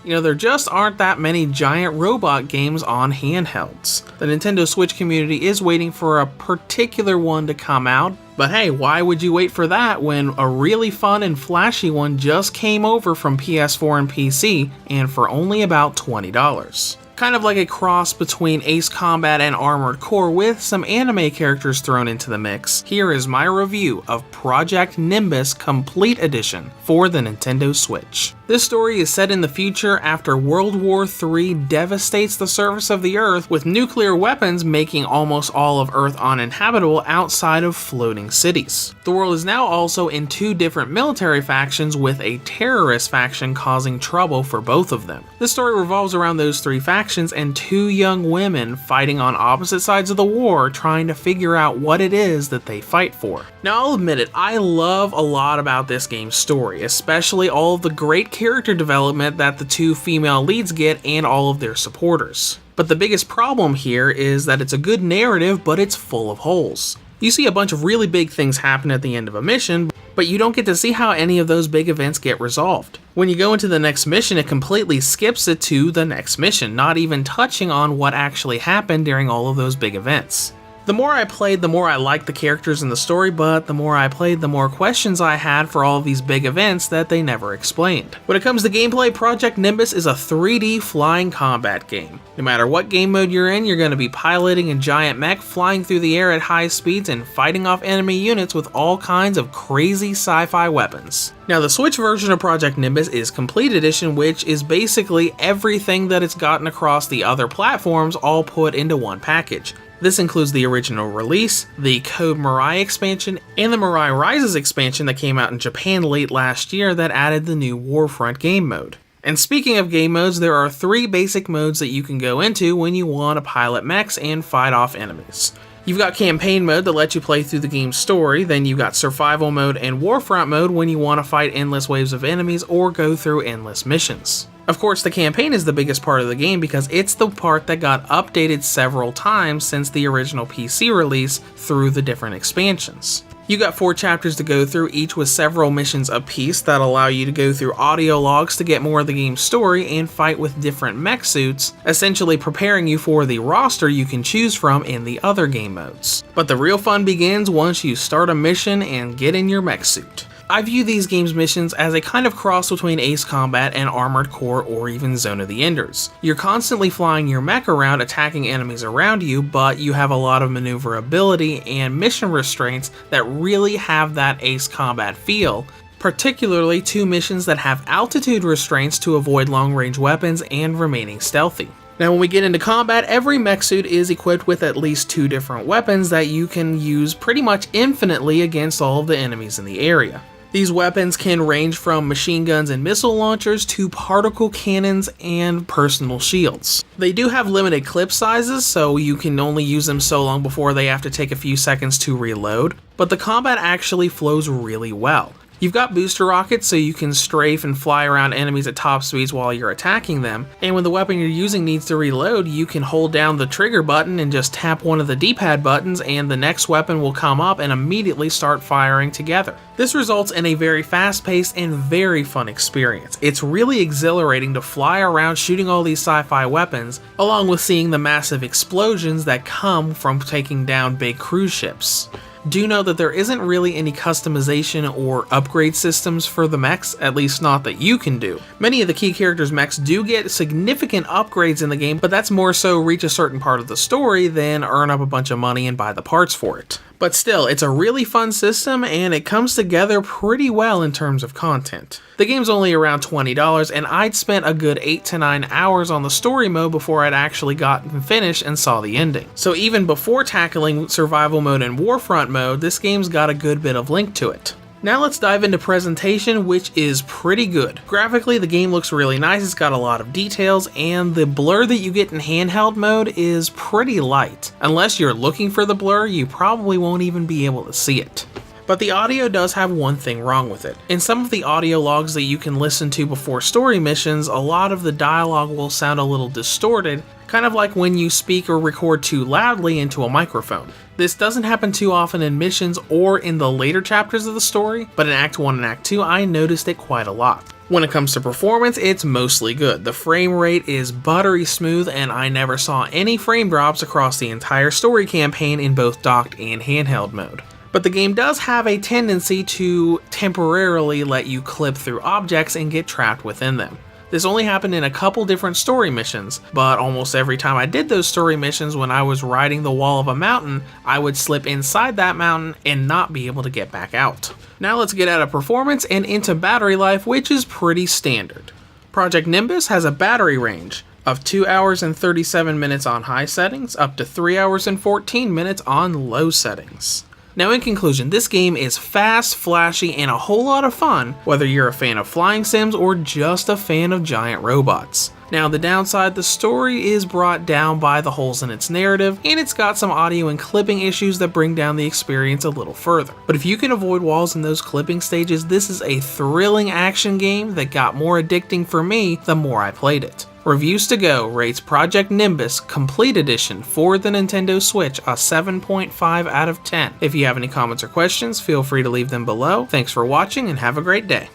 There just aren't that many giant robot games on handhelds. The Nintendo Switch community is waiting for a particular one to come out, but hey, why would you wait for that when a really fun and flashy one just came over from PS4 and PC, and for only about $20? Kind of like a cross between Ace Combat and Armored Core with some anime characters thrown into the mix, here is my review of Project Nimbus Complete Edition for the Nintendo Switch. This story is set in the future after World War III devastates the surface of the Earth, with nuclear weapons making almost all of Earth uninhabitable outside of floating cities. The world is now also in two different military factions, with a terrorist faction causing trouble for both of them. This story revolves around those three factions and two young women fighting on opposite sides of the war, trying to figure out what it is that they fight for. Now, I'll admit it, I love a lot about this game's story, especially all of the great character development that the two female leads get and all of their supporters. But the biggest problem here is that it's a good narrative, but it's full of holes. You see a bunch of really big things happen at the end of a mission, but you don't get to see how any of those big events get resolved. When you go into the next mission, it completely skips it to the next mission, not even touching on what actually happened during all of those big events. The more I played, the more I liked the characters in the story, but the more I played, the more questions I had for all of these big events that they never explained. When it comes to gameplay, Project Nimbus is a 3D flying combat game. No matter what game mode you're in, you're going to be piloting a giant mech, flying through the air at high speeds, and fighting off enemy units with all kinds of crazy sci-fi weapons. Now, the Switch version of Project Nimbus is Complete Edition, which is basically everything that it's gotten across the other platforms all put into one package. This includes the original release, the Code Mirai expansion, and the Mirai Rises expansion that came out in Japan late last year that added the new Warfront game mode. And speaking of game modes, there are three basic modes that you can go into when you want to pilot mechs and fight off enemies. You've got campaign mode that lets you play through the game's story, then you've got survival mode and Warfront mode when you want to fight endless waves of enemies or go through endless missions. Of course, the campaign is the biggest part of the game because it's the part that got updated several times since the original PC release through the different expansions. You got 4 chapters to go through, each with several missions apiece that allow you to go through audio logs to get more of the game's story and fight with different mech suits, essentially preparing you for the roster you can choose from in the other game modes. But the real fun begins once you start a mission and get in your mech suit. I view these games' missions as a kind of cross between Ace Combat and Armored Core or even Zone of the Enders. You're constantly flying your mech around attacking enemies around you, but you have a lot of maneuverability and mission restraints that really have that Ace Combat feel, particularly 2 missions that have altitude restraints to avoid long-range weapons and remaining stealthy. Now, when we get into combat, every mech suit is equipped with at least 2 different weapons that you can use pretty much infinitely against all of the enemies in the area. These weapons can range from machine guns and missile launchers to particle cannons and personal shields. They do have limited clip sizes, so you can only use them so long before they have to take a few seconds to reload, but the combat actually flows really well. You've got booster rockets so you can strafe and fly around enemies at top speeds while you're attacking them, and when the weapon you're using needs to reload, you can hold down the trigger button and just tap one of the D-pad buttons and the next weapon will come up and immediately start firing together. This results in a very fast-paced and very fun experience. It's really exhilarating to fly around shooting all these sci-fi weapons, along with seeing the massive explosions that come from taking down big cruise ships. Do know that there isn't really any customization or upgrade systems for the mechs, at least not that you can do. Many of the key characters' mechs do get significant upgrades in the game, but that's more so reach a certain part of the story than earn up a bunch of money and buy the parts for it. But still, it's a really fun system and it comes together pretty well in terms of content. The game's only around $20 and I'd spent a good 8 to 9 hours on the story mode before I'd actually gotten finished and saw the ending. So even before tackling survival mode and Warfront mode, this game's got a good bit of link to it. Now let's dive into presentation, which is pretty good. Graphically, the game looks really nice, it's got a lot of details, and the blur that you get in handheld mode is pretty light. Unless you're looking for the blur, you probably won't even be able to see it. But the audio does have one thing wrong with it. In some of the audio logs that you can listen to before story missions, a lot of the dialogue will sound a little distorted, kind of like when you speak or record too loudly into a microphone. This doesn't happen too often in missions or in the later chapters of the story, but in Act 1 and Act 2 I noticed it quite a lot. When it comes to performance, it's mostly good. The frame rate is buttery smooth, and I never saw any frame drops across the entire story campaign in both docked and handheld mode. But the game does have a tendency to temporarily let you clip through objects and get trapped within them. This only happened in a couple different story missions, but almost every time I did those story missions when I was riding the wall of a mountain, I would slip inside that mountain and not be able to get back out. Now let's get out of performance and into battery life, which is pretty standard. Project Nimbus has a battery range of 2 hours and 37 minutes on high settings, up to 3 hours and 14 minutes on low settings. Now in conclusion, this game is fast, flashy, and a whole lot of fun, whether you're a fan of flying sims or just a fan of giant robots. Now the downside, the story is brought down by the holes in its narrative, and it's got some audio and clipping issues that bring down the experience a little further. But if you can avoid walls in those clipping stages, this is a thrilling action game that got more addicting for me the more I played it. Reviews to Go rates Project Nimbus Complete Edition for the Nintendo Switch a 7.5 out of 10. If you have any comments or questions, feel free to leave them below. Thanks for watching and have a great day.